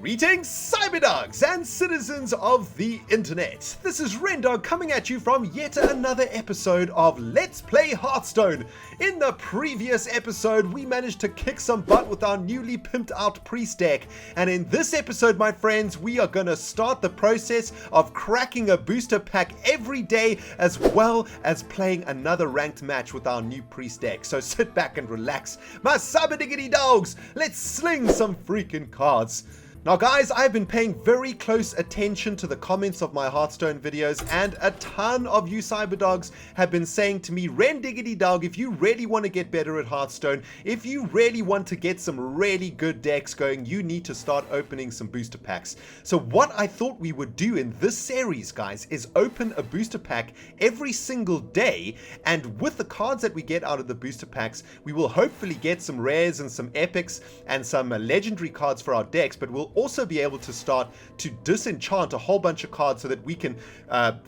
Greetings, cyberdogs and citizens of the internet. This is ReNDoG coming at you from yet another episode of Let's Play Hearthstone. In the previous episode, we managed to kick some butt with our newly pimped out priest deck. And in this episode, my friends, we are going to start the process of cracking a booster pack every day, as well as playing another ranked match with our new priest deck. So sit back and relax, my cyberdiggity dogs. Let's sling some freaking cards. Now guys, I've been paying very close attention to the comments of my Hearthstone videos, and a ton of you cyberdogs have been saying to me, ReNDoG, if you really want to get better at Hearthstone, if you really want to get some really good decks going, you need to start opening some booster packs. So what I thought we would do in this series, guys, is open a booster pack every single day, and with the cards that we get out of the booster packs, we will hopefully get some rares and some epics and some legendary cards for our decks, but we'll also be able to start to disenchant a whole bunch of cards so that we can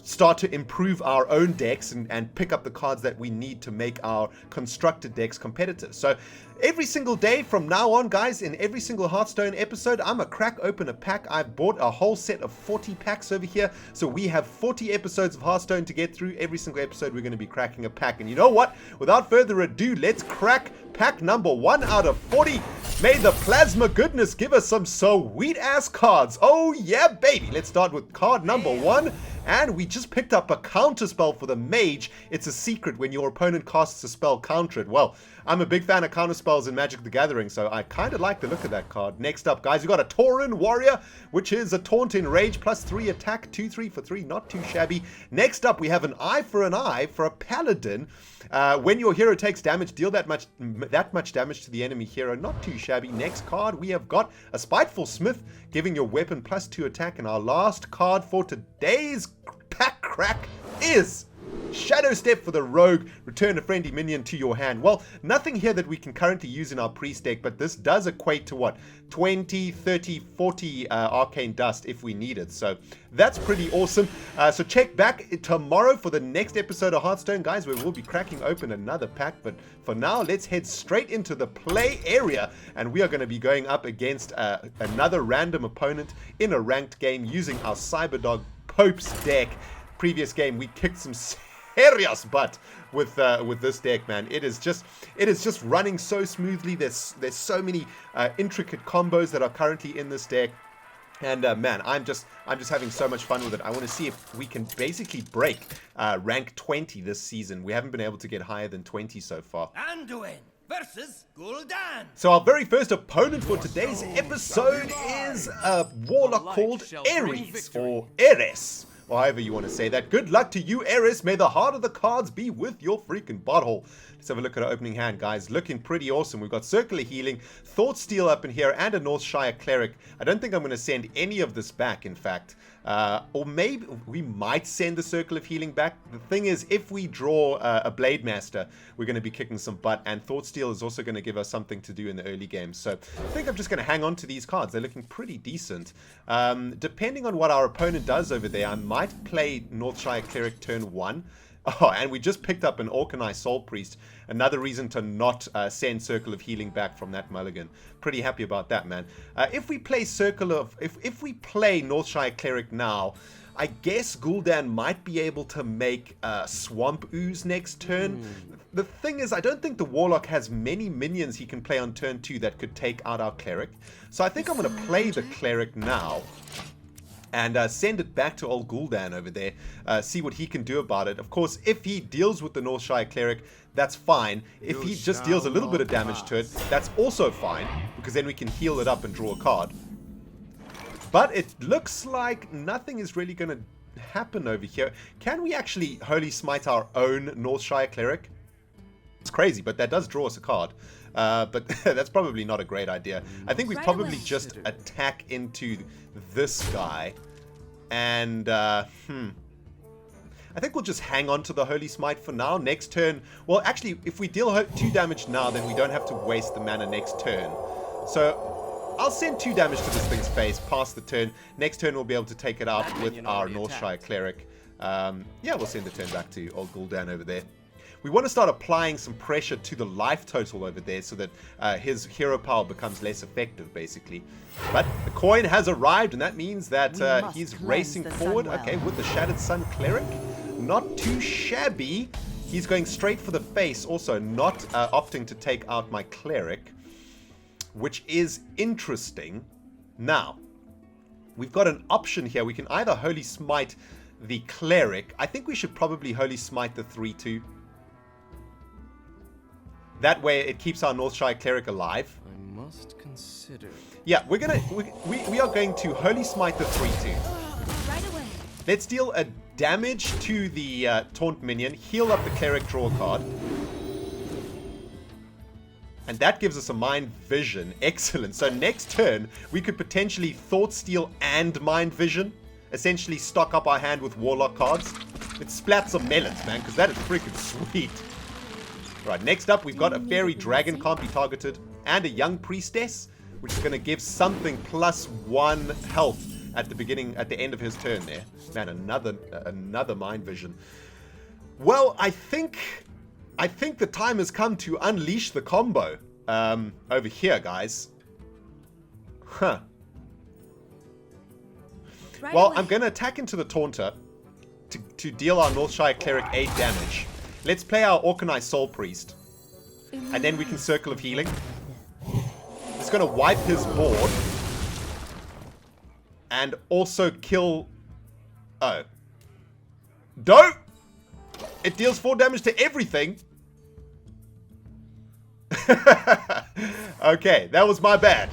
start to improve our own decks and pick up the cards that we need to make our constructed decks competitive. So every single day from now on, guys, in every single Hearthstone episode, I'm a crack open a pack. I've bought a whole set of 40 packs over here, so we have 40 episodes of Hearthstone to get through. Every single episode we're going to be cracking a pack, and you know what, without further ado, let's crack pack number 1 out of 40. May the plasma goodness give us some sweet ass cards. Oh yeah, baby. Let's start with card number 1. And we just picked up a counter spell for the mage. It's a secret: when your opponent casts a spell, counter it. Well, I'm a big fan of counter spells in Magic the Gathering, so I kind of like the look of that card. Next up, guys, we got a Tauren Warrior, which is a Taunt in Rage, +3 attack, 2/3 for 3, not too shabby. Next up, we have an Eye for an Eye for a Paladin. When your hero takes damage, deal that much damage to the enemy hero, not too shabby. Next card, we have got a Spiteful Smith, giving your weapon +2 attack. And our last card for today's pack crack is Shadow Step for the Rogue. Return a friendly minion to your hand. Well, nothing here that we can currently use in our priest deck, but this does equate to what, 20, 30, 40 arcane dust if we need it. So that's pretty awesome. So check back tomorrow for the next episode of Hearthstone, guys, where we'll be cracking open another pack. But for now, let's head straight into the play area, and we are going to be going up against another random opponent in a ranked game using our CyberDog Pope's deck. Previous game, we kicked some serious butt with this deck, man. It is just running so smoothly. There's so many intricate combos that are currently in this deck, and man, I'm just having so much fun with it. I want to see if we can basically break rank 20 this season. We haven't been able to get higher than 20 so far. Anduin versus Gul'dan. So our very first opponent for today's episode is a warlock called Ares, or Eres, or however you want to say that. Good luck to you, Eris. May the heart of the cards be with your freaking butthole. Let's have a look at our opening hand, guys. Looking pretty awesome. We've got Circular Healing, Thought Steal up in here, and a Northshire Cleric. I don't think I'm going to send any of this back, in fact. Or maybe we might send the Circle of Healing back. The thing is, if we draw a Blade Master, we're going to be kicking some butt, and Thought Steal is also going to give us something to do in the early game. So I think I'm just going to hang on to these cards. They're looking pretty decent. Depending on what our opponent does over there, I might play Northshire Cleric turn 1. Oh, and we just picked up an Orkanai Soul Priest. Another reason to not send Circle of Healing back from that mulligan. Pretty happy about that, man. If we play if we play Northshire Cleric now, I guess Gul'dan might be able to make Swamp Ooze next turn. The thing is, I don't think the Warlock has many minions he can play on turn 2 that could take out our Cleric. So I think I'm going to play the Cleric now and send it back to old Gul'dan over there, see what he can do about it. Of course, if he deals with the Northshire Cleric, that's fine. If he just deals a little bit of damage to it, that's also fine, because then we can heal it up and draw a card. But it looks like nothing is really going to happen over here. Can we actually Holy Smite our own Northshire Cleric? It's crazy, but that does draw us a card. But that's probably not a great idea. I think we probably just attack into this guy. And, I think we'll just hang on to the Holy Smite for now. Next turn, well, actually, if we deal 2 damage now, then we don't have to waste the mana next turn. So I'll send 2 damage to this thing's face, pass the turn. Next turn, we'll be able to take it out with our Northshire Cleric. Yeah, we'll send the turn back to old Gul'dan over there. We want to start applying some pressure to the life total over there so that his hero power becomes less effective, basically. But the coin has arrived, and that means that he's racing forward. Okay, with the Shattered Sun Cleric. Not too shabby. He's going straight for the face, also not opting to take out my Cleric, which is interesting. Now, we've got an option here. We can either Holy Smite the Cleric. I think we should probably Holy Smite the 3-2. That way it keeps our Northshire Cleric alive. I must consider. Yeah, we are going to Holy Smite the 3-2. Right away. Let's deal a damage to the taunt minion, heal up the Cleric, draw a card. And that gives us a Mind Vision. Excellent. So next turn, we could potentially Thought Steal and Mind Vision. Essentially stock up our hand with Warlock cards. It splats some melons, man, because that is freaking sweet. Right, next up, we've got a Fairy Dragon, can't be targeted, and a Young Priestess, which is going to give something +1 health at the end of his turn there. Man, another Mind Vision. Well, I think the time has come to unleash the combo over here, guys. Huh. Right Well, away. I'm going to attack into the Taunter to deal our Northshire Cleric 8 damage. Let's play our Orkney Soul Priest. And then we can Circle of Healing. It's going to wipe his board. And also kill... Oh. Don't! It deals 4 damage to everything. Okay, that was my bad.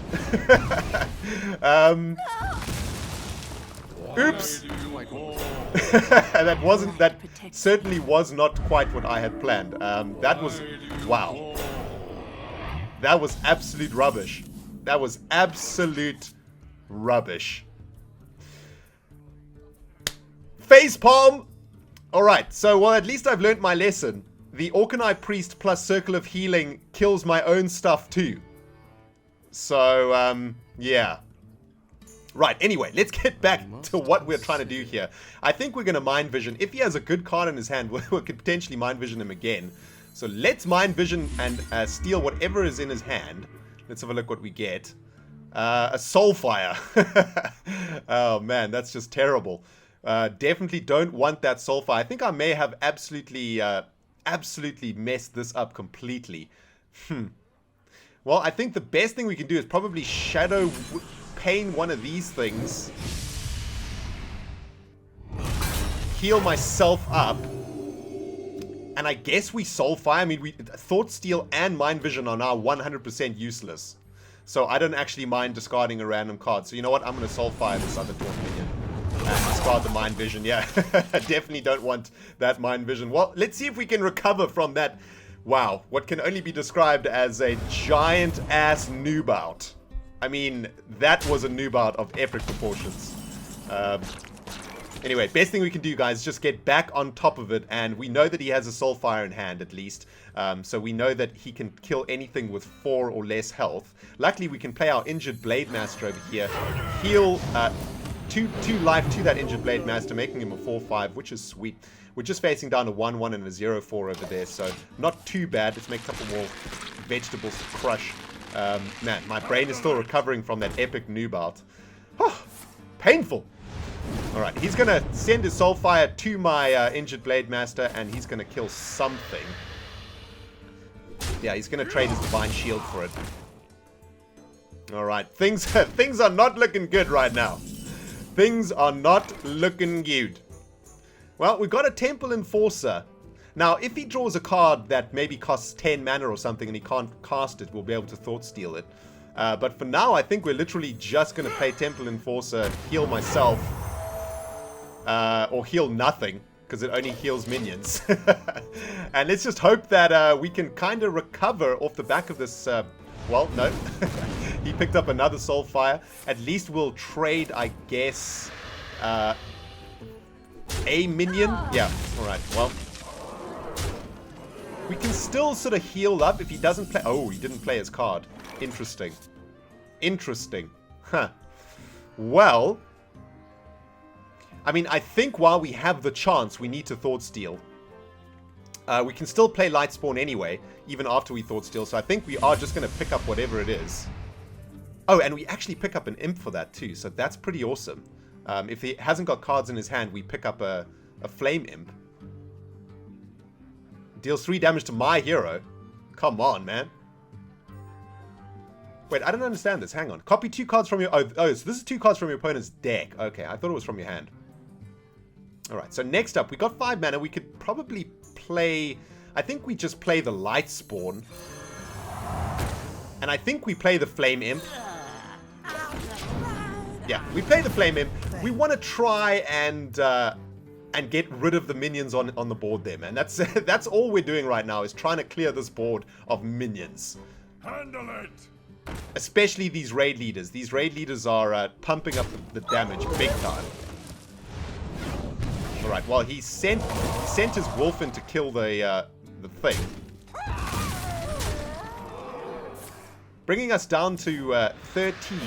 Oops. That certainly was not quite what I had planned. That was, wow. That was absolute rubbish. That was absolute rubbish. Facepalm. Alright, so, well, at least I've learnt my lesson. The Orkney Priest plus Circle of Healing kills my own stuff too. So, yeah. Right, anyway, let's get back to what we're trying to do here. I think we're going to Mind Vision. If he has a good card in his hand, we could potentially Mind Vision him again. So let's Mind Vision and steal whatever is in his hand. Let's have a look what we get. A Soulfire. Oh man, that's just terrible. Definitely don't want that Soulfire. I think I may have absolutely messed this up completely. Well, I think the best thing we can do is probably Shadow Pain one of these things. Heal myself up. And I guess we Soulfire. I mean, Thought Steal and Mind Vision are now 100% useless. So I don't actually mind discarding a random card. So you know what? I'm going to Soulfire this other Taunt minion. And discard the Mind Vision. Yeah, I definitely don't want that Mind Vision. Well, let's see if we can recover from that. Wow, what can only be described as a giant-ass noob out. I mean, that was a noob out of epic proportions. Anyway, best thing we can do, guys, is just get back on top of it. And we know that he has a Soulfire in hand, at least. So we know that he can kill anything with 4 or less health. Luckily, we can play our Injured Blade Master over here. Heal 2 life to that Injured Blade Master, making him a 4-5, which is sweet. We're just facing down a 1-1 and a 0-4 over there, so not too bad. Let's make a couple more vegetables to crush. Man, my brain is still recovering from that epic noob out. Oh, painful. Alright, he's going to send his Soulfire to my Injured Blade Master, and he's going to kill something. Yeah, he's going to trade his Divine Shield for it. Alright, things are not looking good right now. Things are not looking good. Well, we've got a Temple Enforcer. Now, if he draws a card that maybe costs 10 mana or something and he can't cast it, we'll be able to Thought Steal it. But for now, I think we're literally just going to play Temple Enforcer, heal myself, or heal nothing, because it only heals minions. And let's just hope that we can kind of recover off the back of this... well, no. He picked up another Soulfire. At least we'll trade, I guess... a minion? Yeah, alright, well. We can still sort of heal up if he doesn't play... Oh, he didn't play his card. Interesting. Interesting. Huh. Well... I mean, I think while we have the chance, we need to Thought Steal. We can still play Lightspawn anyway, even after we Thought Steal. So I think we are just going to pick up whatever it is. Oh, and we actually pick up an imp for that too. So that's pretty awesome. If he hasn't got cards in his hand, we pick up a flame imp. Deals 3 damage to my hero. Come on, man. Wait, I don't understand this. Hang on. Copy 2 cards from your... Oh, so this is 2 cards from your opponent's deck. Okay, I thought it was from your hand. Alright, so next up, we got 5 mana. We could probably play... I think we just play the Lightspawn. And I think we play the Flame Imp. Yeah, we play the Flame Imp. We want to try and get rid of the minions on the board there, man. That's all we're doing right now, is trying to clear this board of minions. Handle it! Especially these raid leaders. These raid leaders are pumping up the damage big time. Alright, well, he sent his wolf in to kill the thing. Bringing us down to 13.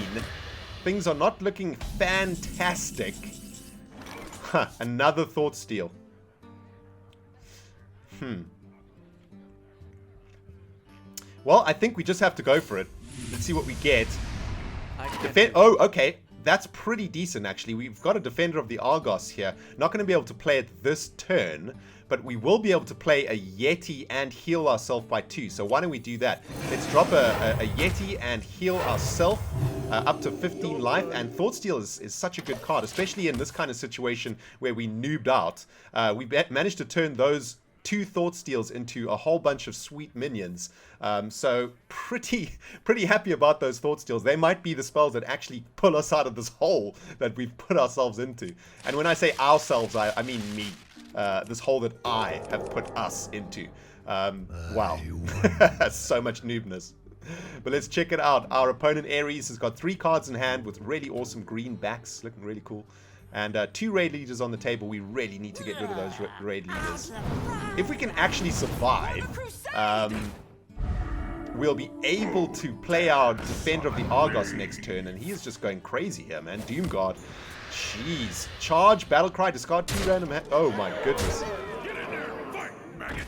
Things are not looking fantastic. Huh, another Thought Steal. Well, I think we just have to go for it. Let's see what we get. Oh, okay. That's pretty decent, actually. We've got a Defender of the Argos here. Not going to be able to play it this turn, but we will be able to play a Yeti and heal ourselves by 2. So why don't we do that? Let's drop a Yeti and heal ourselves up to 15 life. And Thought Steal is such a good card, especially in this kind of situation where we noobed out. We managed to turn those 2 Thought Steals into a whole bunch of sweet minions. So pretty happy about those Thought Steals. They might be the spells that actually pull us out of this hole that we've put ourselves into. And when I say ourselves, I mean me. This hole that I have put us into. Wow. So much noobness. But let's check it out. Our opponent Ares has got 3 cards in hand with really awesome green backs. Looking really cool. And 2 raid leaders on the table. We really need to get rid of those raid leaders. If we can actually survive, we'll be able to play our Defender of the Argos next turn. And he is just going crazy here, man. Doomguard. Jeez. Charge, Battlecry, discard 2 random... Oh my goodness. Get in there! Fight, maggot!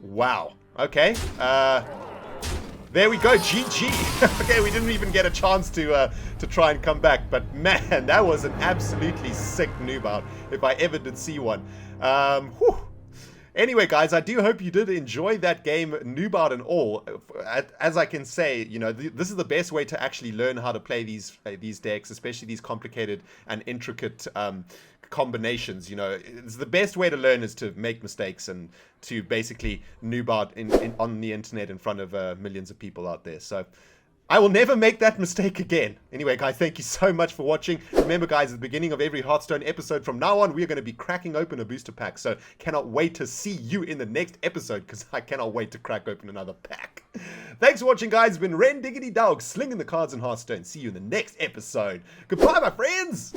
Wow. Okay. There we go, GG. Okay, we didn't even get a chance to try and come back, but man, that was an absolutely sick noob out, if I ever did see one. Whew. Anyway, guys, I do hope you did enjoy that game, noob out and all. As I can say, you know, this is the best way to actually learn how to play these decks, especially these complicated and intricate combinations. You know, it's the best way to learn is to make mistakes and to basically noob out on the internet in front of millions of people out there. So I will never make that mistake again. Anyway, guys, thank you so much for watching. Remember, guys, at the beginning of every Hearthstone episode from now on, we are going to be cracking open a booster pack. So cannot wait to see you in the next episode, because I cannot wait to crack open another pack. Thanks for watching, guys. It's been ReNDoG, slinging the cards in Hearthstone. See you in the next episode. Goodbye, my friends.